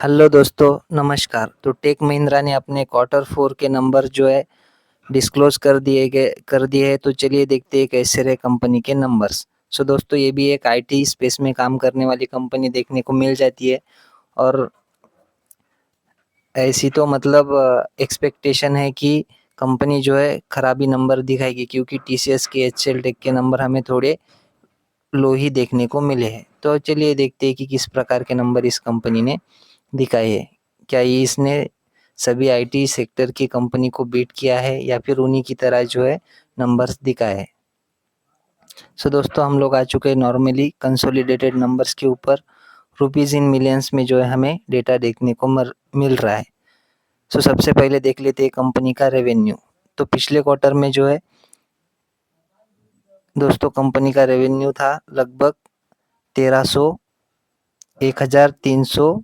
Hello दोस्तों, नमस्कार। तो टेक महिंद्रा ने अपने क्वार्टर 4 के नंबर जो है डिस्क्लोज कर दिए हैं। तो चलिए देखते हैं कैसे रहे कंपनी के नंबर्स। सो दोस्तों, ये भी एक आईटी स्पेस में काम करने वाली कंपनी देखने को मिल जाती है और ऐसी तो मतलब एक्सपेक्टेशन है कि कंपनी जो है खराबी नंबर दिखाएगी, क्योंकि टीसीएस के एचसीएल टेक के नंबर हमें थोड़े लो ही देखने को मिले हैं। तो चलिए देखते हैं कि किस प्रकार के नंबर इस कंपनी ने दिखाए हैं। क्या ये इसने सभी आईटी सेक्टर की कंपनी को बीट किया है या फिर उन्हीं की तरह जो है नंबर्स दिखाए हैं। सो दोस्तों, हम लोग आ चुके हैं नॉर्मली कंसोलिडेटेड नंबर्स के ऊपर। रुपीज़ इन मिलियंस में जो है हमें डेटा देखने को मिल रहा है। सो सबसे पहले देख लेते हैं कंपनी का रेवेन्यू। तो पिछले क्वार्टर में जो है दोस्तों कंपनी का रेवेन्यू था लगभग 1300 1300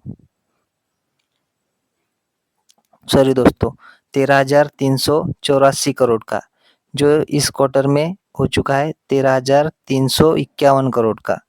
सॉरी दोस्तों 13,384 करोड़ का, जो इस क्वार्टर में हो चुका है 13,351 करोड़ का।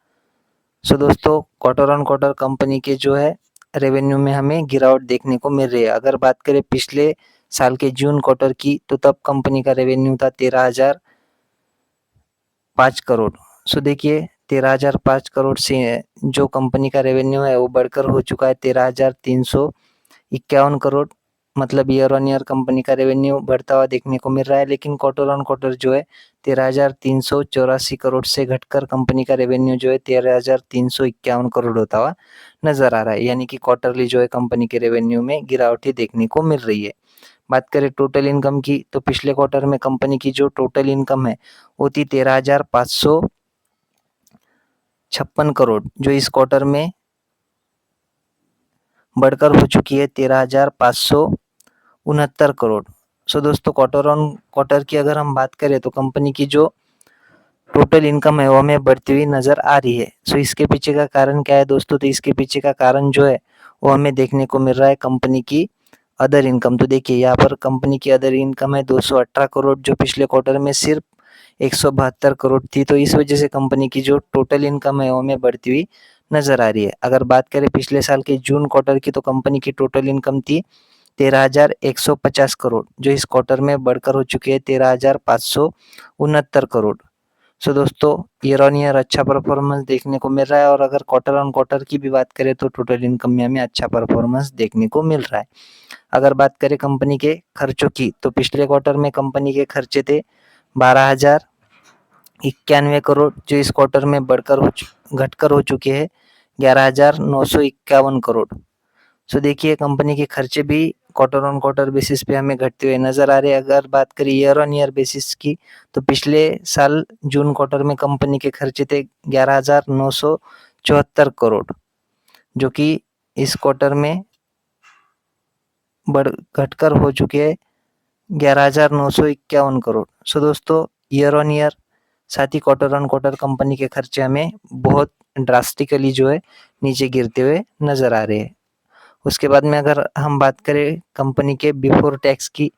सो दोस्तों, क्वार्टर ऑन क्वार्टर कंपनी के जो है रेवेन्यू में हमें गिरावट देखने को मिल रही है। अगर बात करें पिछले साल के जून क्वार्टर की, तो तब कंपनी का रेवेन्यू था 13,005 करोड़। सो देखिए 13,005 करोड़ से जो कंपनी का रेवेन्यू है वो बढ़कर हो चुका है 13,351 करोड़। मतलब ईयर ऑन ईयर कंपनी का रेवेन्यू बढ़ता हुआ देखने को मिल रहा है, लेकिन क्वार्टर ऑन क्वार्टर जो है 13,384 करोड़ से घटकर कंपनी का रेवेन्यू जो है 13,351 करोड़ होता हुआ नजर आ रहा है। यानी कि क्वार्टरली जो है कंपनी के रेवेन्यू में गिरावट ही देखने को मिल रही है। बात करें टोटल इनकम की, तो पिछले क्वार्टर में कंपनी की जो टोटल इनकम है वो थी 13,556 करोड़, जो इस क्वार्टर में बढ़कर हो चुकी है 13,569 करोड़। सो दोस्तों, क्वार्टर ऑन क्वार्टर की अगर हम बात करें तो कंपनी की जो टोटल इनकम है वो हमें बढ़ती हुई नजर आ रही है। सो इसके पीछे का कारण क्या है दोस्तों? तो इसके पीछे का कारण जो है वो हमें देखने को मिल रहा है कंपनी की अदर इनकम। तो देखिए यहाँ पर कंपनी की अदर इनकम है 218 करोड़, जो पिछले क्वार्टर में सिर्फ 172 करोड़ थी। तो इस वजह से कंपनी की जो टोटल इनकम है वो हमें बढ़ती हुई नजर आ रही है। अगर बात करें पिछले साल के जून क्वार्टर की, तो कंपनी की टोटल इनकम थी 13,150 करोड़, जो इस क्वार्टर में बढ़कर हो चुकी है 13,569 करोड़। सो दोस्तों, ईयर ऑन ईयर अच्छा परफॉर्मेंस देखने को मिल रहा है, और अगर क्वार्टर ऑन क्वार्टर की भी बात करें तो टोटल इनकम में हमें अच्छा परफॉर्मेंस देखने को मिल रहा है। अगर बात करें कंपनी के खर्चों की, तो पिछले क्वार्टर में कंपनी के खर्चे थे 12,091 करोड़, जो इस क्वार्टर में घटकर हो चुके हैं 11,951 करोड़। सो देखिए कंपनी के खर्चे भी क्वार्टर ऑन क्वार्टर बेसिस पे हमें घटते हुए नजर आ रहे हैं। अगर बात करें ईयर ऑन ईयर बेसिस की, तो पिछले साल जून क्वार्टर में कंपनी के खर्चे थे 11,974 करोड़, जो कि इस क्वार्टर में घटकर हो चुके हैं 11,951 करोड़। सो दोस्तों, ईयर ऑन ईयर साथ ही क्वार्टर ऑन क्वार्टर कंपनी के खर्चे हमें बहुत ड्रास्टिकली जो है नीचे गिरते हुए नजर आ रहे हैं। उसके बाद में अगर हम बात करें कंपनी के बिफोर टैक्स की,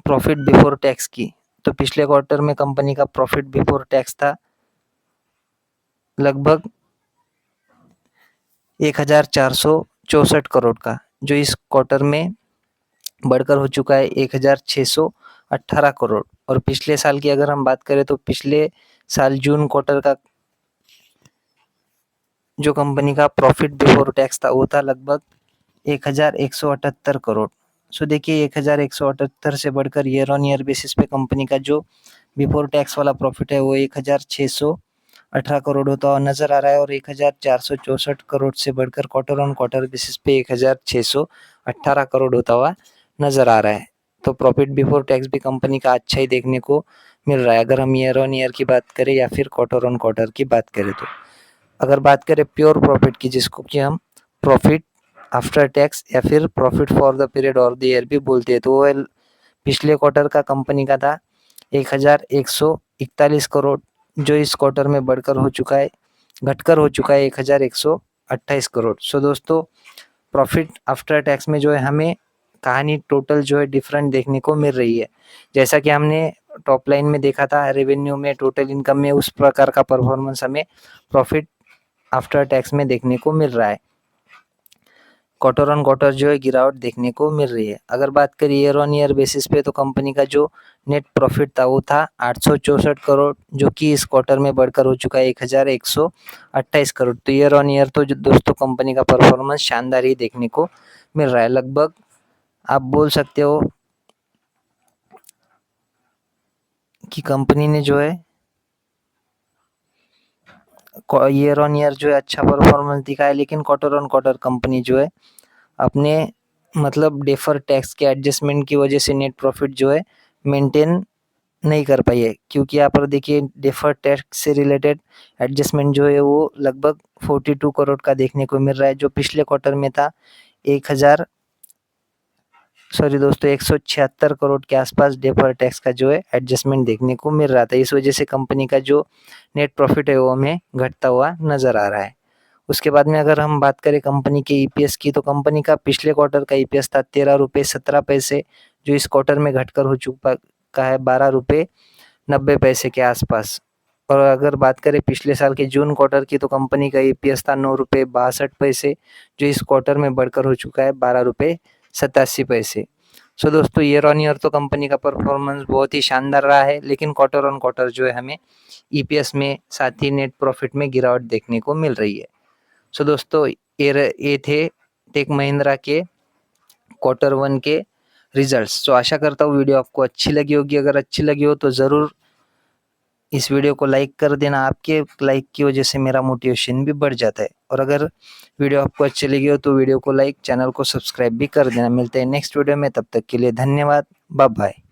प्रॉफिट बिफोर टैक्स की, तो पिछले क्वार्टर में कंपनी का प्रॉफिट बिफोर टैक्स था लगभग 1,464 करोड़ का, जो इस क्वार्टर में बढ़कर हो चुका है 1,618 करोड़। और पिछले साल की अगर हम बात करें तो पिछले साल जून क्वार्टर का जो कंपनी का प्रॉफिट बिफोर टैक्स था वो था लगभग 1,178 करोड़। सो देखिए 1,178 से बढ़कर ईयर ऑन ईयर बेसिस पे कंपनी का जो बिफोर टैक्स वाला प्रॉफिट है वो 1,618 करोड़ होता हुआ नजर आ रहा है, और 1,464 करोड़ से बढ़कर क्वार्टर ऑन क्वार्टर बेसिस पे 1,618 करोड़ होता हुआ नजर आ रहा है। तो प्रॉफिट बिफोर टैक्स भी कंपनी का अच्छा ही देखने को मिल रहा है, अगर हम ईयर ऑन ईयर की बात करें या फिर क्वार्टर ऑन क्वार्टर की बात करें तो। अगर बात करें प्योर प्रॉफिट की, जिसको कि हम प्रॉफिट आफ्टर टैक्स या फिर प्रॉफिट फॉर द पीरियड और द ईयर भी बोलते हैं, तो वो पिछले क्वार्टर का कंपनी का था 1,141 करोड़, जो इस क्वार्टर में घटकर हो चुका है 1,128 करोड़। सो दोस्तों, प्रॉफिट आफ्टर टैक्स में जो है हमें कहानी टोटल जो है डिफरेंट देखने को मिल रही है। जैसा कि हमने टॉप लाइन में देखा था, रेवेन्यू में, टोटल इनकम में, उस प्रकार का परफॉर्मेंस हमें प्रॉफिट आफ्टर टैक्स में देखने को मिल रहा है। क्वार्टर ऑन क्वार्टर जो है गिरावट देखने को मिल रही है। अगर बात करें ईयर ऑन ईयर बेसिस पे तो कंपनी का जो नेट प्रॉफिट था वो था 864 करोड़, जो कि इस क्वार्टर में बढ़कर हो चुका है 1128 करोड़। तो ईयर ऑन ईयर तो जो दोस्तों कंपनी का परफॉर्मेंस शानदार ही देखने को मिल रहा है। लगभग आप बोल सकते हो कि कंपनी ने जो है ईयर ऑन ईयर जो है अच्छा परफॉर्मेंस दिखा है, लेकिन क्वार्टर ऑन क्वार्टर कंपनी जो है अपने मतलब डेफर टैक्स के एडजस्टमेंट की वजह से नेट प्रॉफिट जो है मेंटेन नहीं कर पाई है, क्योंकि यहाँ पर देखिए डेफर टैक्स से रिलेटेड एडजस्टमेंट जो है वो लगभग 42 करोड़ का देखने को मिल रहा है, जो पिछले क्वार्टर में था 176 करोड़ के आसपास डेफर टैक्स का जो है एडजस्टमेंट देखने को मिल रहा था। इस वजह से कंपनी का जो नेट प्रॉफिट है वो हमें घटता हुआ नजर आ रहा है। उसके बाद में अगर हम बात करें कंपनी के ईपीएस की, तो कंपनी का पिछले क्वार्टर का ईपीएस था 13 रुपये 17 पैसे, जो इस क्वार्टर में घटकर हो चुका है 12 रुपये 90 पैसे के आसपास। और अगर बात करें पिछले साल के जून क्वार्टर की, तो कंपनी का ईपीएस था 9 रुपये 62 पैसे, जो इस क्वार्टर में बढ़कर हो चुका है 12 रुपये 87 पैसे। सो दोस्तों ईयर ऑन ईयर तो कंपनी का परफॉर्मेंस बहुत ही शानदार रहा है, लेकिन क्वार्टर ऑन क्वार्टर जो है हमें ईपीएस में साथ ही नेट प्रॉफिट में गिरावट देखने को मिल रही है। सो दोस्तों ये थे टेक महिंद्रा के क्वार्टर 1 के रिजल्ट्स। सो आशा करता हूँ वीडियो आपको अच्छी लगी होगी। अगर अच्छी लगी हो तो ज़रूर इस वीडियो को लाइक कर देना। आपके लाइक की वजह से मेरा मोटिवेशन भी बढ़ जाता है। और अगर वीडियो आपको अच्छी लगी हो तो वीडियो को लाइक, चैनल को सब्सक्राइब भी कर देना। मिलते हैं नेक्स्ट वीडियो में, तब तक के लिए धन्यवाद। Bye bye.